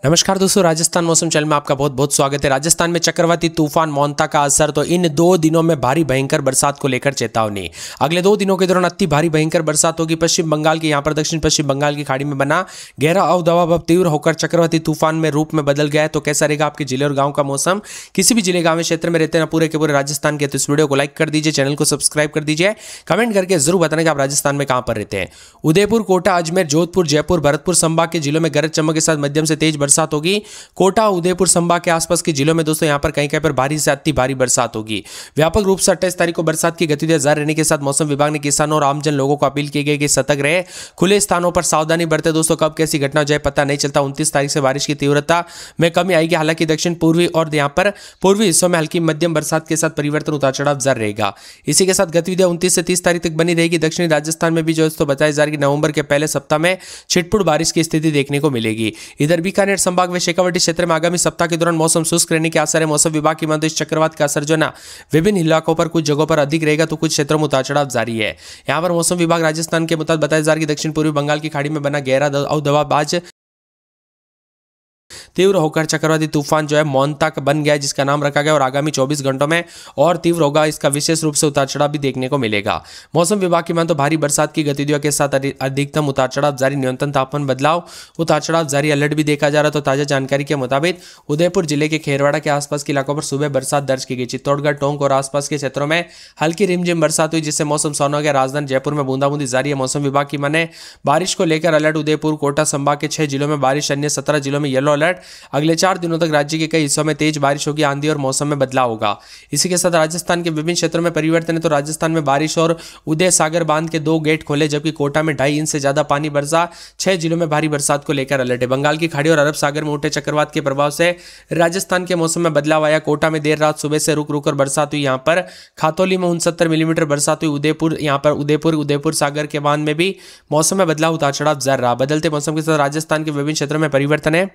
नमस्कार दोस्तों, राजस्थान मौसम चैनल में आपका बहुत बहुत स्वागत है। राजस्थान में चक्रवाती तूफान मोंता का असर, तो इन 2 दिनों में भारी भयंकर बरसात को लेकर चेतावनी। अगले 2 दिनों के दौरान अति भारी भयंकर बरसात होगी। पश्चिम बंगाल के यहाँ पर दक्षिण पश्चिम बंगाल की खाड़ी में बना गहरा अवदबाव अब तीव्र होकर चक्रवाती तूफान में रूप में बदल गया है। तो कैसा रहेगा आपके जिले और गाँव का मौसम? किसी भी जिले गाँव क्षेत्र में रहते हैं पूरे के पूरे राजस्थान के, तो इस वीडियो को लाइक कर दीजिए, चैनल को सब्सक्राइब कर दीजिए, कमेंट करके जरूर बताना कि आप राजस्थान में कहाँ पर रहते हैं। उदयपुर, कोटा, अजमेर, जोधपुर, जयपुर, भरतपुर संभाग के जिलों में गरज चमक के साथ मध्यम से तेज बरसात होगी। कोटा, उदयपुर संभाग के आसपास के जिलों में दोस्तों यहां पर कहीं पर भारी से अति भारी बरसात होगी। व्यापक रूप से 28 तारीख को बरसात की गतिविधियां जारी रहने के साथ मौसम विभाग ने किसानों और आमजन लोगों को अपील की गई कि सतर्क रहे, खुले स्थानों पर सावधानी बरते। दोस्तों कब कैसी घटना हो जाए पता नहीं चलता। 29 तारीख से बारिश की तीव्रता में कमी आएगी। हालांकि दक्षिण पूर्वी और यहां पर पूर्वी हिस्सों में हल्की मध्यम बरसात के साथ परिवर्तन उतार चढ़ाव जारी रहेगा। इसी के साथ गतिविधियां 29 से 30 तारीख तक बनी रहेगी। दक्षिणी राजस्थान में भी दोस्तों बताया जा रहा है कि नवंबर के पहले सप्ताह में छिटपुट बारिश की स्थिति देखने को मिलेगी। इधर बीकानेर संभाग व शेखावाटी क्षेत्र में आगामी सप्ताह के दौरान मौसम शुष्क रहने के आसार है। मौसम विभाग की माने इस चक्रवात का असर जो ना विभिन्न इलाकों पर कुछ जगहों पर अधिक रहेगा, तो कुछ क्षेत्रों में उतार चढ़ाव जारी है। यहां पर मौसम विभाग राजस्थान के मुताबिक बताया जा रहा है कि दक्षिण पूर्वी बंगाल की खाड़ी में बना गहरा अवदबाव आज तीव्र होकर चक्रवाती तूफान जो है मोंता बन गया है, जिसका नाम रखा गया और आगामी 24 घंटों में और तीव्र होगा। इसका विशेष रूप से उतार चढ़ाव भी देखने को मिलेगा। मौसम विभाग की माने तो भारी बरसात की गतिविधियों के साथ अधिकतम उतार चढ़ाव जारी, न्यूनतम तापमान बदलाव, उतार चढ़ाव जारी, अलर्ट भी देखा जा रहा है। तो ताजा जानकारी के मुताबिक उदयपुर जिले के खेरवाड़ा के आसपास के इलाकों पर सुबह बरसात दर्ज की गई। चित्तौड़गढ़, टोंक और आसपास के क्षेत्रों में हल्की रिमझिम बरसात हुई, जिससे मौसम सुहाना हो गया। राजधानी जयपुर में बूंदाबूंदी जारी है। मौसम विभाग की माने बारिश को लेकर अलर्ट। उदयपुर, कोटा संभाग के 6 जिलों में बारिश, अन्य 17 जिलों में येलो अलर्ट। अगले 4 दिनों तक राज्य के कई हिस्सों में तेज बारिश होगी, आंधी और मौसम में बदलाव होगा। इसी के साथ राजस्थान के विभिन्न क्षेत्रों में परिवर्तन है। तो राजस्थान में बारिश और उदय सागर बांध के 2 गेट खोले, जबकि कोटा में 2.5 इंच से ज्यादा पानी बरसा। 6 जिलों में भारी बरसात को लेकर अलर्ट है। बंगाल की खाड़ी और अरब सागर में उठे चक्रवात के प्रभाव से राजस्थान के मौसम में बदलाव आया। कोटा में देर रात सुबह से रुक रुक कर बरसात हुई। यहां पर खातौली में 69 मिलीमीटर बरसात हुई। उदयपुर सागर के बांध में भी मौसम में बदलाव, उतार चढ़ाव जारी रहा। बदलते मौसम के साथ राजस्थान के विभिन्न क्षेत्रों में परिवर्तन है।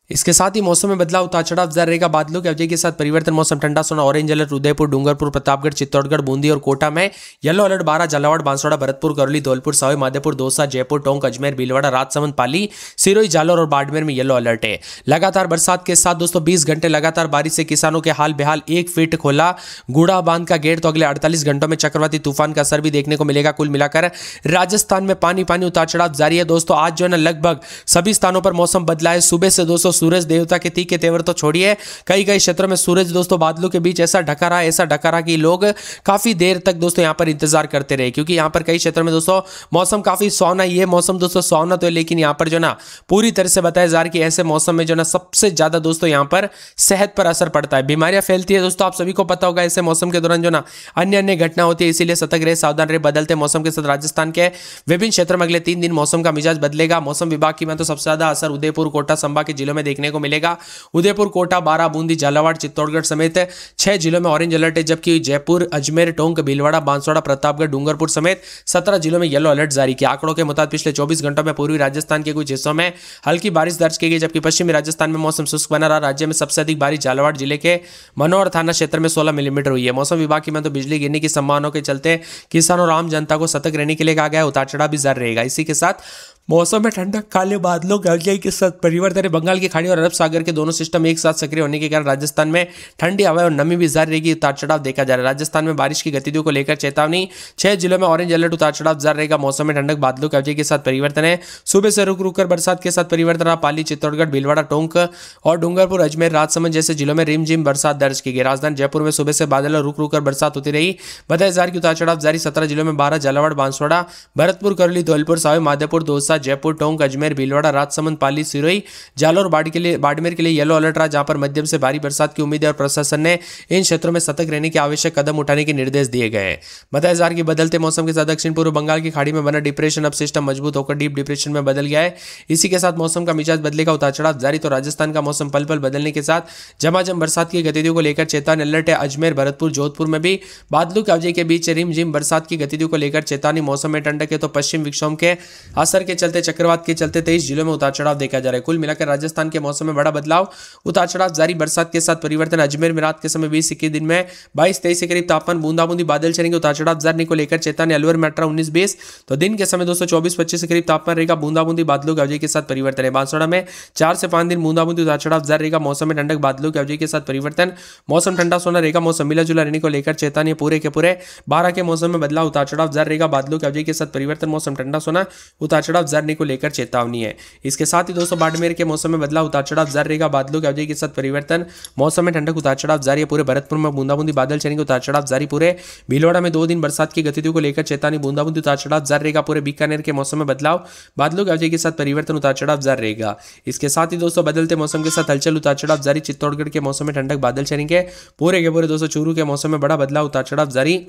इसके साथ ही मौसम में बदलाव, उतार चढ़ाव जारी रहेगा। बादलों की अवधि के साथ परिवर्तन, मौसम ठंडा सोना, ऑरेंज अलर्ट उदयपुर, डूंगरपुर, प्रतापगढ़, चित्तौड़गढ़, बूंदी और कोटा में येलो अलर्ट 12, झालावाड़, बांसवाड़ा, भरतपुर, करौली, धौलपुर, सवाई माधोपुर, दौसा, जयपुर, टोंक, अजमेर, भीलवाड़ा, राजसमंद, पाली, सिरोही, जालोर और बाड़मेर में येलो अलर्ट है। लगातार बरसात के साथ दोस्तों 20 घंटे लगातार बारिश से किसानों के हाल बेहाल। 1 फीट खोला गुड़ा बांध का गेट। तो अगले 48 घंटों में चक्रवाती तूफान का असर भी देखने को मिलेगा। कुल मिलाकर राजस्थान में पानी उतार चढ़ाव जारी है। दोस्तों आज जो है ना लगभग सभी स्थानों पर मौसम बदला है। सुबह से दोस्तों सूरज देवता के के तेवर तो छोड़िए, कई क्षेत्रों में सूरज दोस्तों बादलों के बीच ऐसा ढका रहा कि लोग काफी देर तक दोस्तों यहां पर इंतजार करते रहे, क्योंकि यहां पर कई क्षेत्रों में दोस्तों मौसम काफी सुहाना। ये मौसम दोस्तों सुहाना तो है, लेकिन यहां पर जो ना पूरी तरह से बताया जा रहा है कि ऐसे मौसम में जो ना सबसे ज्यादा दोस्तों यहां पर सेहत पर असर पड़ता है, बीमारियां फैलती है। दोस्तों आप सभी को पता होगा ऐसे मौसम के दौरान जो ना अन्य घटना होती है, इसीलिए सतर्क रहे, सावधान रहे। बदलते मौसम के साथ राजस्थान के विभिन्न क्षेत्रों में अगले 3 दिन मौसम का मिजाज बदलेगा। मौसम विभाग की में तो सबसे ज्यादा असर उदयपुर, कोटा संभाग के जिलों में देखने को मिलेगा। उदयपुर, कोटा, बारां, बूंदी, झालावाड़, चित्तौड़गढ़ समेत 6 जिलों में ऑरेंज अलर्ट है, जबकि जयपुर, अजमेर, टोंक, भीलवाड़ा, बांसवाड़ा, प्रतापगढ़, डूंगरपुर समेत 17 जिलों में येलो अलर्ट जारी किया। आंकड़ों के मुताबिक पिछले 24 घंटों में पूर्वी राजस्थान के कुछ हिस्सों में हल्की बारिश दर्ज की गई, जबकि पश्चिमी राजस्थान में मौसम शुष्क बना रहा। राज्य में सबसे अधिक बारिश झालावाड़ जिले के मनोहर थाना क्षेत्र में 16 मिलीमीटर हुई है। मौसम विभाग की में तो बिजली गिरने की संभावनाओं के चलते किसानों और आम जनता को सतर्क रहने के लिए कहा गया है। उतार चढ़ाव भी जारी रहेगा। इसी के साथ मौसम में ठंडक, काले बादलों की अवधि के साथ परिवर्तन है। बंगाल की खाड़ी और अरब सागर के दोनों सिस्टम एक साथ सक्रिय होने के कारण राजस्थान में ठंडी हवा और नमी भी जारी रहेगी। उतार चढ़ाव देखा जा रहा है। राजस्थान में बारिश की गतिविधियों को लेकर चेतावनी, 6 जिलों में ऑरेंज अलर्ट, उतार चढ़ाव जारी रहेगा। मौसम में ठंडक, बादलों की अवधि के साथ परिवर्तन है। सुबह से रुक रुक कर बरसात के साथ परिवर्तन रहा। पाली, चित्तौड़गढ़, भीलवाड़ा, टोंक और डूंगरपुर, अजमेर, राजसमंद जैसे जिलों में रिमझिम बरसात दर्ज की गई। राजधानी जयपुर में सुबह से बादल और रुक रुक कर बरसात होती रही। बताया जा रहा है कि उतार चढ़ाव जारी। 17 जिलों में 12, झालावाड़, बांसवाड़ा, भरतपुर, करौली, धौलपुर, सवाई माधोपुर, दौसा, जयपुर, टोंक, अजमेर, भीलवाड़ा, राजसमंद, पाली, सिरोही, जालोर, बाड़मेर के लिए येलो अलर्ट रहा, जहां पर मध्यम से भारी बरसात की उम्मीद है और प्रशासन ने इन क्षेत्रों में सतर्क रहने के आवश्यक कदम उठाने के निर्देश दिए गए हैं। बताया जा रहा है कि बदलते मौसम के साथ दक्षिण पूर्व बंगाल की खाड़ी में बना डिप्रेशन अब सिस्टम मजबूत होकर डीप डिप्रेशन में बदल गया है। इसी के साथ मौसम का मिजाज बदलेगा, उतार चढ़ाव जारी। तो राजस्थान का मौसम पल पल बदलने के साथ झमाझम बरसात की गतिविधियों को लेकर चेतावनी अलर्ट है। अजमेर, भरतपुर, जोधपुर में भी बादलों की अवधि के बीच रिमझिम बरसात की गतिविधियों को लेकर चेतावनी। मौसम में ठंडक है तो पश्चिम विक्षोभ के असर के चलते, चक्रवात के चलते 23 जिलों में उतार चढ़ाव देखा जा रहा है। कुल मिलाकर राजस्थान के मौसम में बड़ा बदलाव, उतार चढ़ाव जारी, बरसात के साथ परिवर्तन। अजमेर में रात के समय 20-21 दिन में 22-23 के करीब तापमान, बूंदाबूंदी बादल चलेंगे, उतार चढ़ाव जारी को लेकर चेतावनी। अलवर में 18-19-20 तो दिन के समय 224-25 के करीब तापमान रहेगा, बूंदाबूंदी बादलों की अवधि के साथ परिवर्तन है। बांसवाड़ा में 4 से 5 दिन बूंदाबूंदी, उतार चढ़ाव जारी रहेगा। मौसम में ठंडक, बादलों की अवधि के साथ परिवर्तन, मौसम ठंडा सोना रहेगा। मौसम मिला जुला रहने को लेकर चेतावनी। पूरे के पूरे 12 के मौसम में बदलाव, उतार चढ़ाव जारी रहेगा। बादलों की अवधि के साथ परिवर्तन, मौसम ठंडा सोना, उतार चढ़ाव जारी को लेकर चेतावनी है। इसके साथ ही दोस्तों बाड़मेर के मौसम में बदलाव, उतार चढ़ाव जारी रहेगा। बादलों की अवधि के साथ परिवर्तन, मौसम में ठंडक, उतार चढ़ाव जारी है। पूरे भरतपुर में बूंदाबूंदी बादल चलेंगे, उतार चढ़ाव जारी। पूरे भीलवाड़ा में 2 दिन बरसात की गतिविधियों को लेकर चेतावनी, बूंदाबूंदी उतार चढ़ाव जारी रहेगा। पूरे बीकानेर के मौसम में बदलाव, बादलों की अवधि के साथ परिवर्तन, उतार चढ़ाव जारी रहेगा। इसके साथ ही दोस्तों बदलते मौसम के साथ हलचल, उतार चढ़ाव जारी। चित्तौड़गढ़ के मौसम में ठंडक, बादल चलेंगे। पूरे के पूरे दोस्तों चूरू के मौसम में बड़ा बदलाव, उतार चढ़ाव जारी,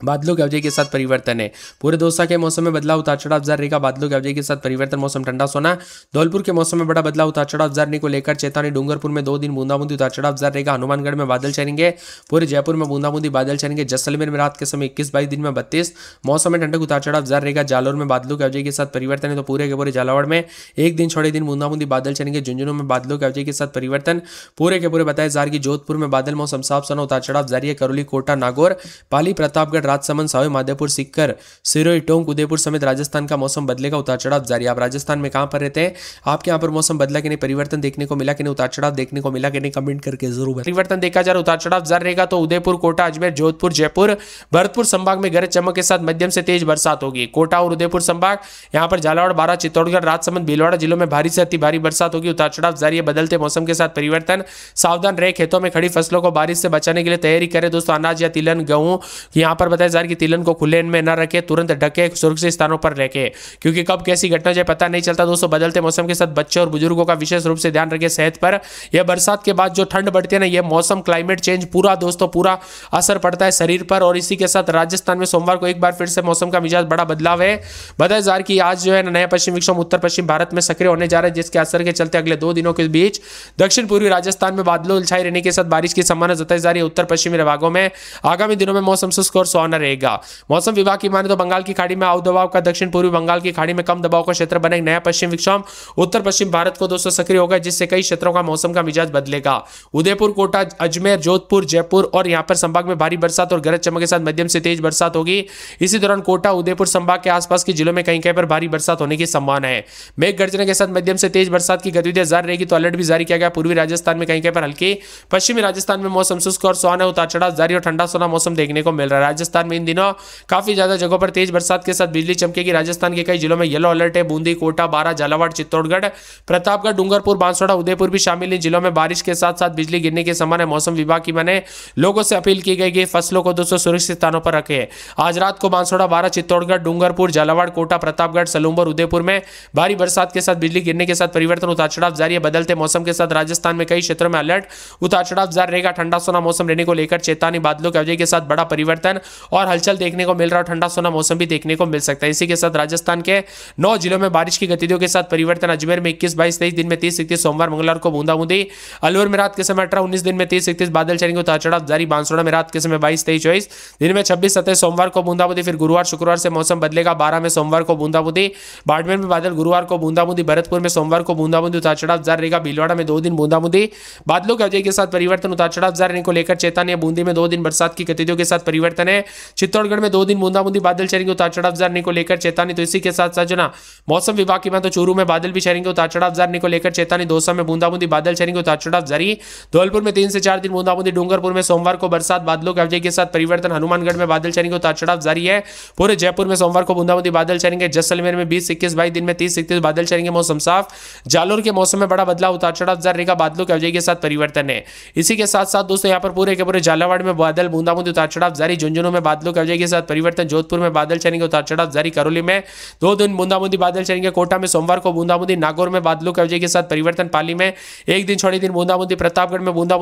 बादलों की अवधि के साथ परिवर्तन है। पूरे दौसा के मौसम में बदलाव, उतार चढ़ाव जारी रहेगा। बादलों की अवधि के साथ परिवर्तन, मौसम ठंडा सोना। धौलपुर के मौसम में बड़ा बदलाव, उतार चढ़ाव जारी को लेकर चेतावनी। डूंगरपुर में 2 दिन बूंदाबूंदी, उतार चढ़ाव जारी रहेगा। हनुमानगढ़ में बादल चलेंगे। पूरे जयपुर में बूंदाबूंदी बादल चलेंगे। जैसलमेर में रात के समय 21-22 दिन में 32, मौसम में ठंडक, उतार चढ़ाव जारी रहेगा। जालौर में बादलों की अवधि के साथ परिवर्तन है। तो पूरे के पूरे झालावाड़ में 1 दिन छोड़े दिन बूंदाबूंदी बादल चलेंगे। झुंझुनू में बादलों की अवधि के साथ परिवर्तन, पूरे के पूरे बताया जा रहा है कि जोधपुर में बादल, मौसम साफ सोना, उतार चढ़ाव जारी है। करौली, कोटा, नागौर, पाली, प्रतापगढ़, राजसमंद, सावे माधोपुर, सीकर, सिरोही, टोंक, उदयपुर समेत राजस्थान का मौसम बदलेगा, उतार चढ़ाव जारी। आप राजस्थान में कहां पर रहते हैं, आपके यहां पर मौसम बदला कि नहीं, परिवर्तन देखने को मिला कि नहीं, उतार चढ़ाव देखने को मिला कि नहीं, कमेंट करके जरूर परिवर्तन देखा जा रहा है। उतार चढ़ाव जारी रहेगा। तो उदयपुर, कोटा, अजमेर, जोधपुर, जयपुर, भरतपुर संभाग में गरज चमक के साथ मध्यम से तेज बरसात होगी। कोटा और उदयपुर संभाग, यहां पर झालावाड़, बारां, चित्तौड़गढ़, राजसमंद, भीलवाड़ा जिलों में भारी से अति भारी बरसात होगी, उतार चढ़ाव जारी है। बदलते मौसम के साथ परिवर्तन, सावधान रहे। खेतों में खड़ी फसलों को बारिश से बचाने के लिए तैयारी करें दोस्तों। अनाज या तिलहन, गेहूं, यहां पर बताया जा रहा है कि तिलहन को खुले में न रखें, तुरंत ढके, सुरक्षित स्थानों पर रखें, क्योंकि कब कैसी घटना जाए पता नहीं चलता दोस्तों। बदलते मौसम के साथ बच्चे और बुजुर्गों का विशेष रूप से ध्यान रखें सेहत पर। यह बरसात के बाद जो ठंड बढ़ती है ना, यह मौसम क्लाइमेट चेंज पूरा दोस्तों पूरा असर पड़ता है शरीर पर। और इसी के साथ राजस्थान में सोमवार को एक बार फिर से मौसम का मिजाज बड़ा बदलाव है। बताया जा रहा है कि आज जो है नया पश्चिम विक्षोभ उत्तर पश्चिम भारत में सक्रिय होने जा रहा है, जिसके असर के चलते अगले 2 दिनों के बीच दक्षिण पूर्वी राजस्थान में बादलों छाए रहने के साथ बारिश की संभावना जताई जा रही है। उत्तर पश्चिमी विभागों में आगामी दिनों में मौसम शुष्क और सुहावना रहेगा। मौसम विभाग की माने तो बंगाल की खाड़ी में दबाव का दक्षिण पूर्वी बंगाल की खाड़ी में कम दबाव का क्षेत्र बनेगा। नया पश्चिम विक्षोभ उत्तर पश्चिम भारत को दोस्तों सक्रिय होगा, जिससे कई क्षेत्रों का मौसम का मिजाज बदलेगा। उदयपुर, कोटा, अजमेर, जोधपुर, जयपुर और यहां पर संभाग में भारी बरसात और गरज चमक के साथ मध्यम से तेज बरसात होगी। इसी दौरान कोटा, उदयपुर संभाग के आसपास के जिलों में कहीं कहीं पर भारी बरसात होने की संभावना है। मेघ गर्जन के साथ मध्यम से तेज बरसात की गतिविधियां जारी रहेगी। तो अलर्ट भी जारी किया गया। पूर्वी राजस्थान में कहीं कहीं पर हल्की, पश्चिमी राजस्थान में मौसम शुष्क और सुहावना, उतार चढ़ाव जारी और ठंडा सोना मौसम देखने को मिल रहा है। राजस्थान में इन दिनों काफी ज्यादा जगहों पर तेज बरसात के साथ बिजली चमकेगी। राजस्थान के कई जिलों में येलो अलर्ट है। बूंदी, कोटा, बारां, झालावाड़, चित्तौड़गढ़, प्रतापगढ़, डूंगरपुर, बांसवाड़ा, उदयपुर भी शामिल। इन जिलों में बारिश के साथ साथ बिजली गिरने के संभावना है। मौसम विभाग की माने लोगों से अपील की गई कि फसलों को दोस्तों सुरक्षित स्थानों पर रखें। आज रात को बांसवाड़ा, बारां, चित्तौड़गढ़, डूंगरपुर, झालावाड़, कोटा, प्रतापगढ़, सलूंबर, उदयपुर में भारी बरसात के साथ बिजली गिरने के साथ परिवर्तन, उतार चढ़ाव जारी है। बदलते मौसम के साथ राजस्थान में कई क्षेत्रों में अलर्ट, उतार चढ़ाव जारी रहेगा। ठंडा सोना मौसम रहने को लेकर चेतावनी। बादलों की अवधि के साथ बड़ा परिवर्तन और हलचल देखने को मिल रहा है। ठंडा सोना मौसम भी देखने को मिल सकता है। इसी के साथ राजस्थान के 9 जिलों में बारिश की गतिविधियों के साथ परिवर्तन। अजमेर में 21-22-23 दिन में 30-31, सोमवार मंगलवार को बूंदाबूंदी। अलवर में रात के समय 18-19 दिन में 30-31 बादल चलेंगे, उतार चढ़ाव जारी। बांसवाड़ा में रात के समय 22-23-24 दिन में 26-27 सोमवार को बूंदाबूंदी। फिर गुरुवार शुक्रवार से मौसम बदलेगा। 12 में सोमवार को बूंदाबूंदी। बाड़मेर में बादल गुरुवार को बूंदाबूंदी। भरतपुर में सोमवार को बूंदाबूंदी, उतार चढ़ाव जारी रहेगा। भीलवाड़ा में 2 दिन बूंदाबूंदी, बादलों की अवधि के साथ परिवर्तन, उतार चढ़ाव जारी रहने को लेकर चेतावनी। बूंदी में 2 दिन बरसात की गतिविधियों के साथ परिवर्तन है। चित्तौड़गढ़ में 2 दिन बूंदाबूंदी बादल चलेंगे, उतार चढ़ाव जारी को लेकर चेतावनी। तो इसी के साथ साथ जो ना मौसम विभाग की बात तो चूरू में बादल भी चलेंगे, उतार चढ़ाव जारी को लेकर चेतावनी। दौसा में बूंदाबूंदी बादल चलेंगे, उतार चढ़ाव जारी। धौलपुर में 3 से 4 दिन बूंदाबूंदी। डूंगरपुर में सोमवार को बरसात, बादलों की अवधि के साथ परिवर्तन। हनुमानगढ़ में बादल चलेंगे, उतार चढ़ाव जारी है। पूरे जयपुर में सोमवार को बूंदाबूंदी बादल चलेंगे। जैसलमेर में 20-21-22 दिन में 30-31 बादल चलेंगे, मौसम साफ। जालोर के मौसम में बड़ा बदलाव, उतार चढ़ाव जारी रहेगा। बादलों की अवधि के साथ परिवर्तन है। इसी के साथ साथ दोस्तों यहाँ पर पूरे के पूरे झालावाड़ में बादल, बूंदाबूंदी, उतार चढ़ाव जारी। झुंझुनू में बादलों की अवधि के साथ परिवर्तन। जोधपुर में बादल चलेंगे, उतार चढ़ाव जारी। करौली में 2 दिन बूंदाबूंदी बादल चलेंगे। कोटा में सोमवार को बूंदाबूंदी। नागौर में बादलों की अवधि के साथ परिवर्तन। पाली में 1 दिन छोड़े दिन बूंदाबूंदी। प्रतापगढ़ में बूंदाबूंदी।